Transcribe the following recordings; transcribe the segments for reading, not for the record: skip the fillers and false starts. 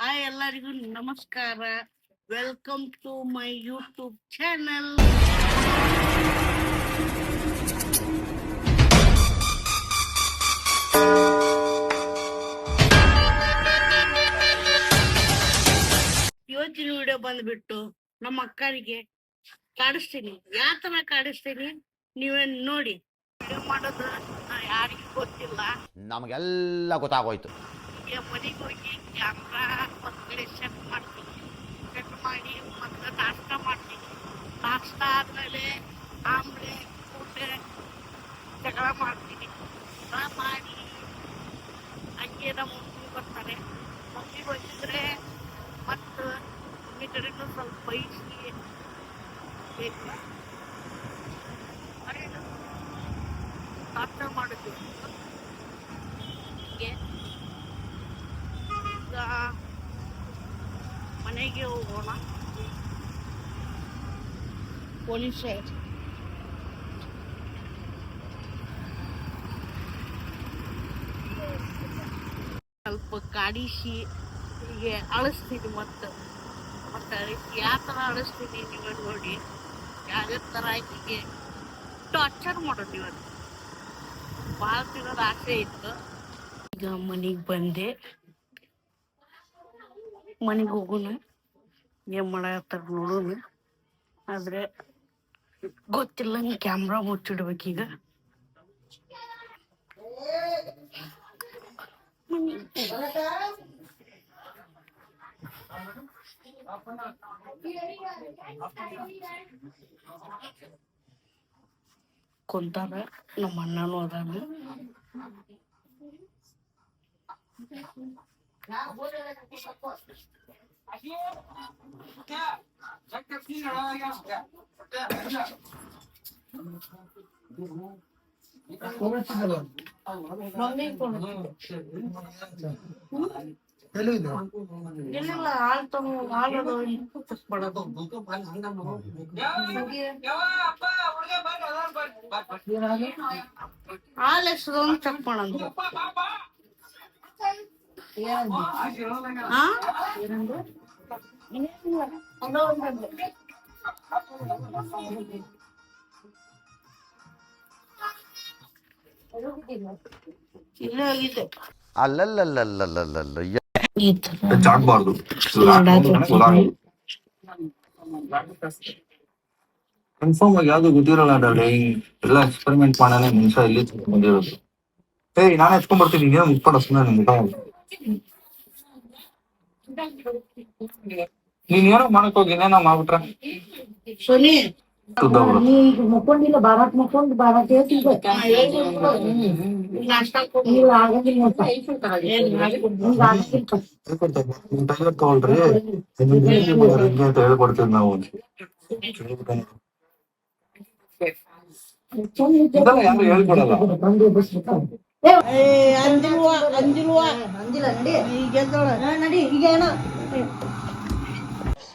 Hi ಎಲ್ಲರಿಗೂ ನಮಸ್ಕಾರ. Welcome to my YouTube channel. ಇವತ್ತಿನ ವಿಡಿಯೋ ಬಂದ್ಬಿಟ್ಟು ನಮ್ಮ ಅಕ್ಕರಿಗೆ ಕಾಡಿಸ್ತೀನಿ. ಯಾವ ತರ ಕಾಡಿಸ್ತೀನಿ ನೀವೇ ನೋಡಿ. ವಿಡಿಯೋ ಮಾಡೋದು ಯಾರಿಗೂ ಗೊತ್ತಿಲ್ಲ, ನಮಗೆಲ್ಲ ಗೊತ್ತಾಗೋಯ್ತು. ಮನೆಗೆ ಹೋಗಿ ಕ್ಯಾಮ್ರಾ ಒಂದು ಸೆಟ್ ಮಾಡ್ತೀನಿ. ಸೆಟ್ ಮಾಡಿ ಮತ್ತೆ ನಾಷ್ಟ ಮಾಡ್ತೀನಿ. ನಾಷ್ಟ ಆದ್ಮೇಲೆ ಆಮ್ಲೆ ಊಟ ಜಗಳ ಮಾಡ್ತೀನಿ. ಜಗಳ ಮಾಡಿ ಹಂಗೆ ನಮ್ಮ ಮಮ್ಮಿ ಬರ್ತಾರೆ. ಮಮ್ಮಿ ಬಂದಿದ್ರೆ ಮತ್ತು ಮಮ್ಮಿ ಕಡೆನೂ ಸ್ವಲ್ಪ ಬೈಸಿ ಬೇಕು ನಾಷ್ಟ ಮಾಡಿದ್ವಿ. ಈಗ ಮನೆಗೆ ಹೋಗೋಣ. ಪೊಲೀಸ್ ಸ್ವಲ್ಪ ಕಾಡಿಸಿ ಹೀಗೆ ಅಳಿಸ್ತೀನಿ. ಮತ್ತೆ ಅಳಿಸಿ ಯಾವ ಥರ ಅಳಿಸ್ತೀನಿ ನೀವು ನೋಡಿ. ಯಾವುದೇ ಥರ ಹೀಗೆ ಟಾರ್ಚರ್ ಮಾಡೋದು. ಇವತ್ತು ಭಾಳ ತಿನ್ನೋದು ಆಸೆ ಇತ್ತು. ಈಗ ಮನೆಗೆ ಬಂದೆ. ಮನೆಗೆ ಹೋಗೋಣ, ಏನು ಮಾಡತ್ತಾರ ನೋಡೋಣ. ಆದರೆ ಗೊತ್ತಿಲ್ಲ, ಕ್ಯಾಮ್ರಾ ಮುಚ್ಚಿಡ್ಬೇಕೀಗ. ಕುಂತಾರ, ನಮ್ಮ ಅಣ್ಣನೂ ಅದಾನ. ಇಲ್ಲ ಹಾಲು ತಗೋ, ಹಾಲು ಮಾಡೋದು. ಹಾಲು ಎಷ್ಟೊಂದು ಚೆಕ್ ಮಾಡೋದು. ಇಲ್ಲೇ ಆಗಿದೆ. ಅಲ್ಲಲ್ಲಲ್ಲಲ್ಲಲ್ಲಲ್ಲ ಚಾಕ್ಬಾರ್ದು ಕನ್ಫರ್ಮ್ ಆಗಿ ಯಾವ್ದು ಗೊತ್ತಿರಲ್ಲ. ಎಲ್ಲ ಎಕ್ಸ್ಪೆರಿಮೆಂಟ್ ಮಾಡಾನೆ ಮನುಷ್ಯ ಇಲ್ಲಿ ಬಂದಿರೋದು. ಏಯ್ ನಾನೇ ಎತ್ಕೊಂಡ್ ಬರ್ತೀನಿ, ನೀನು ಮುಟ್ಬೇಡ ಸುಮ್ಮನೆ ಮುಖ. ನೀನ್ ಏನೋ ಮಾಡಕ್ ಹೋಗಿ ಇನ್ನೇನೋ ಮಾಡ್ಬಿಟ್ರ ಸೋನಿ ಮುಕ್ಕೊಂಡಿಲ್ಲ. ಬಾರಾಕ್ ಮುಕ್ಕೊಂಡು ಬಾರಾಕ್ ಟೈಲರ್ ತಗೊಳ್ರಿ ಹಿಂಗೆ ಅಂತ ಹೇಳ್ಕೊಡ್ತೀವಿ ನಾವು. ಯಾರು ಹೇಳ್ಕೊಡಲ್ಲ.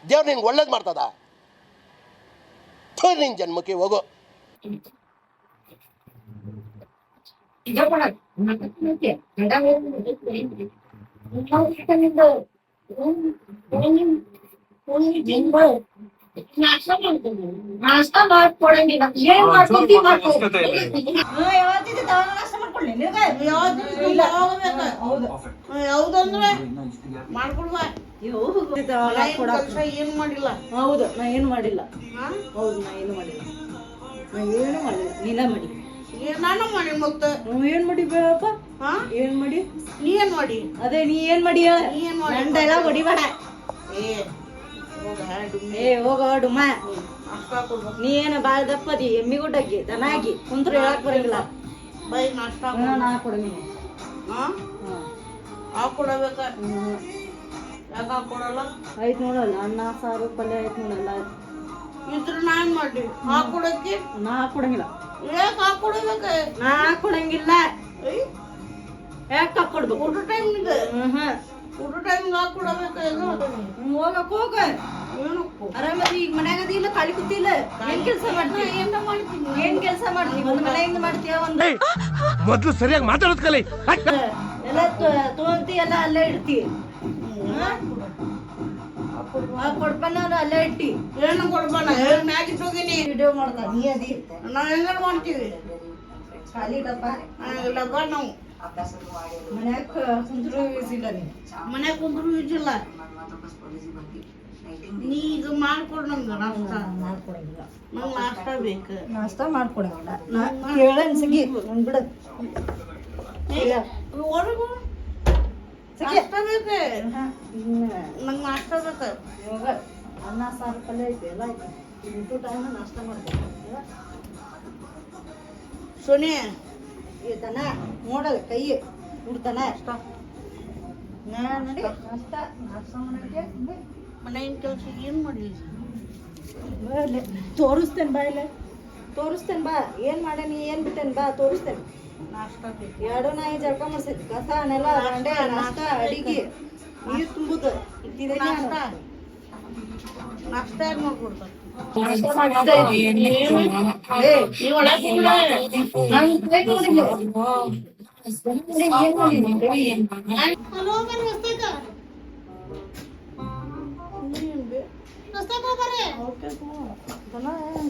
ದೇವ್ರು ನಿನ್ಗೆ ಒಳ್ಳೇದು ಮಾಡ್ತದ. ನಿನ್ ಜನ್ಮಕ್ಕೆ ಹೋಗೋ. ನಾಷ್ಟ ಮಾಡ್ಕೊಡಂಗಿಲ್ಲ. ಏನ್ ಮಾಡ್ಕೊಡ್ತೀವಿ ಯಾವ್ದಂದ್ರೆ ಮಾಡ್ಕೊಡ್ವಾ. ಏನ್ ಮಾಡಿಲ್ಲ. ಹೌದು, ನಾ ಏನು ಮಾಡಿಲ್ಲ. ಹೌದು, ನಾ ಏನು ಮಾಡಿಲ್ಲ. ನೀನ ಮಾಡಿ. ನಾನು ಮಾಡಿ ಮತ್ತೆ ಏನ್ ಮಾಡಿ ಬೇಡಪ್ಪ. ಏನ್ ಮಾಡಿ? ನೀ ಏನ್ ಮಾಡಿ? ಅದೇ ನೀ ಏನ್ ಮಾಡಿ ಹೇಳ. ನನ್ ಡೈಲಾಗ್ ಹೊಡಿಬೇಡ. ಹೋಗ ಡುಮ್ಮ. ನೀ ಏನ ಬಾಳ ದಪ್ಪದಿ, ಎಮ್ಮಿಗುಡ್ಡಾಗಿ ದನಾಗಿ ಕುಂತ್ರು ಹೇಳಕ್ ಬರಂಗಿಲ್ಲ. ಬೈ ನಾಷ್ಟ ನಾ ಕೊಡಂಗಿಲ್ಲ. ಹಾಕೊಡಬೇಕ. ಯಾಕ ಹಾಕೊಡಲ್ಲ? ಆಯ್ತು ನೋಡಲ್ಲ, ಅನ್ನ ಸಾರು ಪಲ್ಯ ಆಯ್ತು ನೋಡಲ್ಲ. ಇದ್ರ ನಾನ್ ಮಾಡಿ ಹಾಕೊಡಕ್ಕೆ ನಾ ಹಾಕೊಡಂಗಿಲ್ಲ. ಯಾಕೆ ಹಾಕೊಡ್ಬೇಕ? ನಾ ಹಾಕೊಡಂಗಿಲ್ಲ. ಯಾಕೆ ಹಾಕೊಡ್ಬೇಕು? ಊಟ ಟೈಮ್ಗೆ ಊಟ ಟೈಮ್ಗೆ ಹಾಕೊಡಬೇಕ. ಹೋಗಕ್ ಹೋಗ. ಆರಾಮದಿ. ಈಗ ಮನ್ಯಾಗದಿ ಇಲ್ಲ, ಖಾಲಿ ಕೂತಿಲ್ಲ. ಏನ್ ಕೆಲಸ ಮಾಡ್ತೀವಿ? ಏನ್ ಕೆಲಸ ಮಾಡ್ತೀವಿ? ಒಂದ್ ಮನೆಯಿಂದ ಮಾಡ್ತೀಯ, ಒಂದ್ ಮೊದ್ಲು ಸರಿಯಾಗಿ ಮಾತಾಡೋದ್ ಕಲಿ. ಎಲ್ಲ ತಗೊಂತಿ, ಎಲ್ಲ ಅಲ್ಲೇ ಇಡ್ತೀವಿ. ಕೊಡ್ಬಣ್ಣ ಅಲ್ಲೇ ಇಟ್ಟಿ ಏನು ಕೊಡ್ಬಾನ ಮ್ಯಾಚ್ ಹೋಗಿನಿ ವಿಡಿಯೋ ಮಾಡ್ದ ನೀ ಅದಿ ನಾವ್ ಹೆಂಗಾರ ಮಾಡ್ತೀವಿ ಖಾಲಿ ಡಬ್ಬ ಡಬ್ಬ ನಾವು ಮನ್ಯಾಗ ಕುಂದ್ರು ಇಲ್ಲ ನೀ ಮನ್ಯಾಗ ಕುಂದ್ರು ಇದ್ದಿಲ್ಲ ನೀ ಈಗ ಮಾಡ್ಕೊಡ್ ನಮ್ಗೆ ನಾಷ್ಟ ಮಾಡ್ಕೊಡಂಗಿಲ್ಲ ನಂಗೆ ನಾಷ್ಟ ಬೇಕು ನಾಷ್ಟ ಮಾಡ್ಕೊಡಂಗಿಲ್ಲ ನಾ ಹೇಳೇನ್ ಸಿಗಿ ಬಿಡ ಹೊರಗು ನಾಷ್ಟ ಬೇಕು ನಂಗೆ ನಾಷ್ಟ ಬೇಕು ಇವಾಗ ಅನ್ನ ಸಾರು ಪಲ್ಯ ಐತಿ ಎಲ್ಲ ಐತಿ ಊಟ ಟೈಮ್ ನಾಷ್ಟ ಮಾಡ್ಬೇಕು ಸೋನಿಯಾ ಈತನ ನೋಡಲ್ಲ ಕೈ ಉಡ್ತಾನ ನಡಿ ನಾಷ್ಟ ನಾಷ್ಟ ಮಾಡಕ್ಕೆ ಮನೆಗಿನ ಕೆಲಸ ಏನು ಮಾಡಿಲ್ಲ ತೋರಿಸ್ತೇನೆ ಬಾ ಇಲ್ಲ ತೋರಿಸ್ತೇನೆ ಬಾ ಏನ್ ಮಾಡೇನಿ ಏನ್ ಬಿಟ್ಟೇನಿ ಬಾ ತೋರಿಸ್ತೇನೆ ನಾಷ್ಟ ಬೇಕು ಎರಡು ನಾಯಿ ಜಳಕ ಮಾಡ್ಸೈತಿ ಕಸ ನೆಲ ಬಂಡೆ ನಾಷ್ಟ ಅಡಿಗೆ ನೀರು ತುಂಬುದು ನಾಷ್ಟ ನಾಷ್ಟ ಯಾರು ಮಾಡ್ಕೊಡ್ತಾರೆ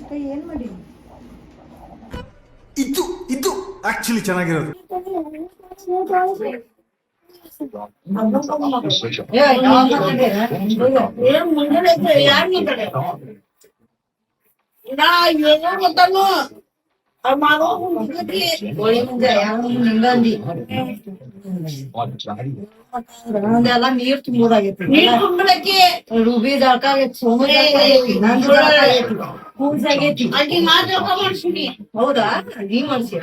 ಕೈ ಏನ್ ಮಾಡಿ ಇದು ಆಕ್ಚುಲಿ ಚೆನ್ನಾಗಿರೋದು ಏನ್ ಮುಂಜಾನೆ ಯಾರು ಮಾತಾಡ ನಾ ಏನೋ ಗೊತ್ತಾನು ಮಾಡೋ ಹೋಳಿ ಮುಂಜೆ ಹಿಂಗಂದಿ ನಂದೆಲ್ಲ ನೀರ್ ತುಂಬುದಾಗೈತಿ ನೀರ್ ತುಂಬಿಡಕ್ಕೆ ರೂಬಿ ಜಳಕ ಆಗೈತಿ ಸೋಮು ಜಳಕ ಆಗೈತಿ ನಂದು ಜಳಕ ಆಗೈತಿ ಪೂಜೆ ಆಗೈತಿ ಆಕಿ ನಾ ಜಳಕ ಮಾಡ್ಸಿನಿ ಹೌದಾ ನೀ ಮಾಡ್ಸಿ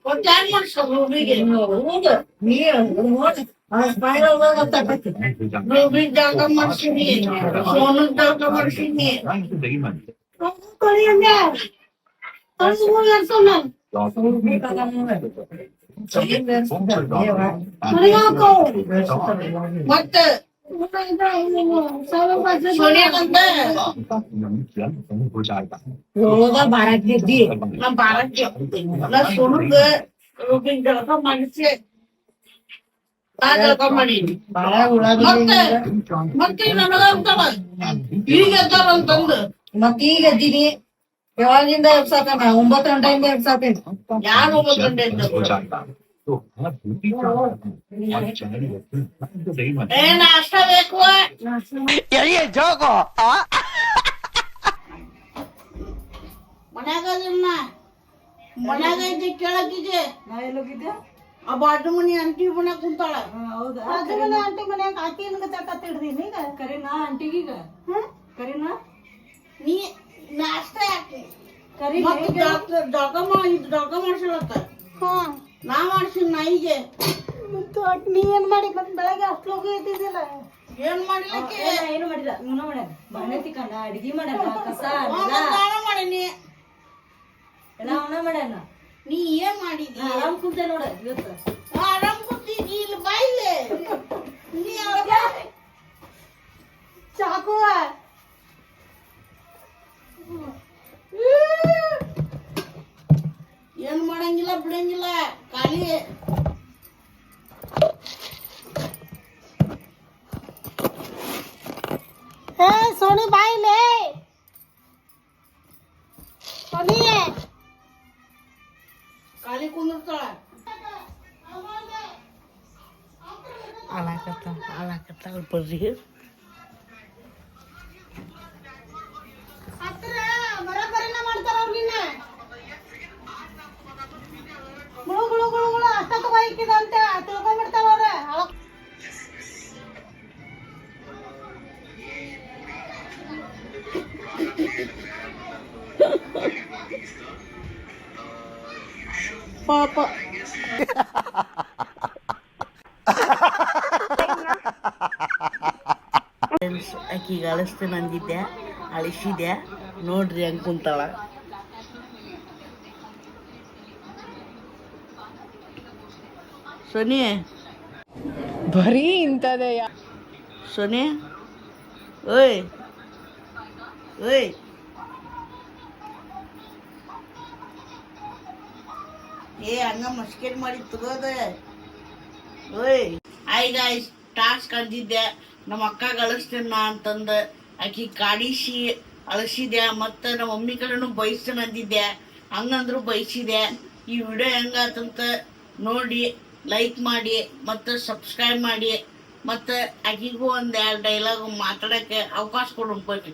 ಒಟ್ಟು ಯಾರು ಮಾಡ್ಸೋ ರೂಬಿಗೆ ಹೌದು ನೀ ನೋಡಿ ಸ್ಪೈರಲ್ ಗೊತ್ತಾಗೈತಿ ರೂಬಿ ಜಳಕ ಮಾಡ್ಸಿನಿ ಸೋನು ಜಳಕ ಮಾಡ್ಸಿನಿ ಮತ್ತೆ ಸೋನಿಯಾಗಂತ ಬಾರಾಕಿದ್ದಿ ನಾ ಬಾರಕ್ಕೆ ನಾ ಸೋನುಗ ರೂಬಿಗೆ ಜಳಕ ಮಾಡಿಸಿ ನಾ ಜಳಕ ಮಾಡೀನಿ ಬಾಳ ಉಳ್ಳಾಗಡ್ಡಿ ಮತ್ತೆ ನನಗ ಅಂತಾರ ಈಗ ಎದ್ದಾರ ಅಂತಂದು ಮತ್ತೀಗ ಎದ್ದೀನಿ ಯಾವಾಗಿಂದ ಎಬ್ಸಾಕನ 9 ಗಂಟೆಯಿಂದ ಎಬ್ಸಾಕೇನಿ ಯಾರು 9 ಗಂಟೆ ಎದ್ದು ಏ ನಾಷ್ಟ ಬೇಕು ಮನ್ಯಾಗ ಅದನ್ನ ಮನ್ಯಾಗ ಇದ್ದೆ ಕೇಳಕ್ಕಿಗೆ ನಾ ಎಲ್ಲೋಗಿದ್ದೆ ಆ ಬಾಜು ಮನಿ ಅಂಟಿ ಮನ್ಯಾಗ ಕುಂತಾಳ ಹೌದಾ ಬಾಜು ಮನೆ ಆಂಟಿ ಮನ್ಯಾಗ ಆಕಿ ನಿನಗ ತಕ್ಕ ತಿಡ್ದೀನಿ ಈಗ ಕರೀನಾ ಆಂಟಿಗೀಗ ಕರೀನಾ ನೀ ನಾಷ್ಟ ಯಾಕೆ ಕರಿ ಮತ್ತೆ ಜಳಕ ಮಾಡ್ಸಿಳತ್ತ ನಾ ಮಾಡ್ಸಿನ ನಾಯಿಗೆ ನೀ ಏನ್ ಮಾಡಿ ಮತ್ ಬೆಳಗ್ಗೆ ಅಷ್ಟ್ಲೋಗಿ ಎದ್ದಿದ್ದಿಲ್ಲ ಏನ್ ಮಾಡ್ಲಿಕ್ಕೆ ಏನು ಮಾಡಿಲ್ಲ ಇವನ ಮಾಡ್ಯಾನ ಬಾಣೆ ತಿಕ್ಕಂಡ ಅಡಿಗೆ ಮಾಡ್ಯಾನ ಕಸ ನೆಲ ನಾನು ಮಾಡೀನಿ ಎಲ್ಲ ಅವನ ಮಾಡ್ಯಾನ ನೀ ಏನ್ ಮಾಡಿದಿ ಆರಾಮ್ ಕುಂತೆ ನೋಡ ಇವತ್ತು ಆರಾಮ್ ಕೂತಿದ್ದಿ ಇಲ್ಲಿ ಬಾಯಿಲೆ ನೀ ಚಾಕು ಏನ್ ಮಾಡಂಗಿಲ್ಲ ಬಿಡಂಗಿಲ್ಲ ಖಾಲಿ ಸೋನಿ ಬಾಯಿಲೆ ಸೋನಿ ಖಾಲಿ ಕುಂದಿರ್ತಾಳ ಅಲಾಕತ್ತಾಳ ಬರ್ರಿ ಬರೋಬ್ಬರಿನ ಮಾಡ್ತಾರ ಅವ್ರಿಗಿನ್ನ ಗುಳು ಅಷ್ಟೊತ್ತು ಬೈಕಿದ ಅಂತ ತಿಳ್ಕೊಂಡ್ಬಿಡ್ತಾವ ಅವ್ರ ಪಾಪ ಆಕಿಗೆ ಅಳಿಸ್ತೇನೆ ಅಂದಿದ್ದೆ ಅಳಿಸಿದ್ದೆ ನೋಡ್ರಿ ಹಂಗ್ ಕುಂತಾಳ ಸೋನಿ ಬರೀ ಇಂಥದೇ ಸೋನಿ ಓಯ್ ಓಯ್ ಏ ಹಂಗ ಮಸ್ಕೆಟ್ ಮಾಡಿ ತಗೋದ ಓಯ್ ಹಾಯ್ ಗಾಯ್ಸ್ ಟಾಸ್ಕ್ ಅಂದಿದ್ದೆ ನಮ್ಮ ಅಕ್ಕ ಗಳಿಸ್ತೇನೆ ನಾ ಅಂತಂದು ಆಕಿ ಕಾಡಿಸಿ ಅಳಿಸಿದೆ ಮತ್ತು ನಮ್ಮ ಮಮ್ಮಿ ಕಡೆನೂ ಬಯಸ್ತೇನೆ ಅಂದಿದ್ದೆ. ಹಂಗಂದ್ರು ಬಯಸಿದೆ. ಈ ವಿಡಿಯೋ ಹೆಂಗಾತಂತ ನೋಡಿ ಲೈಕ್ ಮಾಡಿ ಮತ್ತು ಸಬ್ಸ್ಕ್ರೈಬ್ ಮಾಡಿ ಮತ್ತು ಆಕಿಗೂ ಒಂದು 2 ಡೈಲಾಗ್ ಮಾತಾಡೋಕ್ಕೆ ಅವಕಾಶ ಕೊಡ್ಬೇಕು.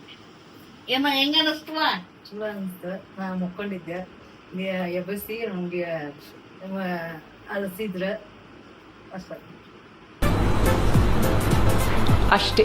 ಏನೋ ಹೆಂಗ ಅನಿಸ್ತವ? ಚಲೋ ಅನಿಸ್ತು. ನಾ ಮುಕ್ಕೊಂಡಿದ್ದೆ, ಎಬ್ಬಸಿ ನಮಗೆ ಅಲಸಿದ್ರ ಅಷ್ಟೇ.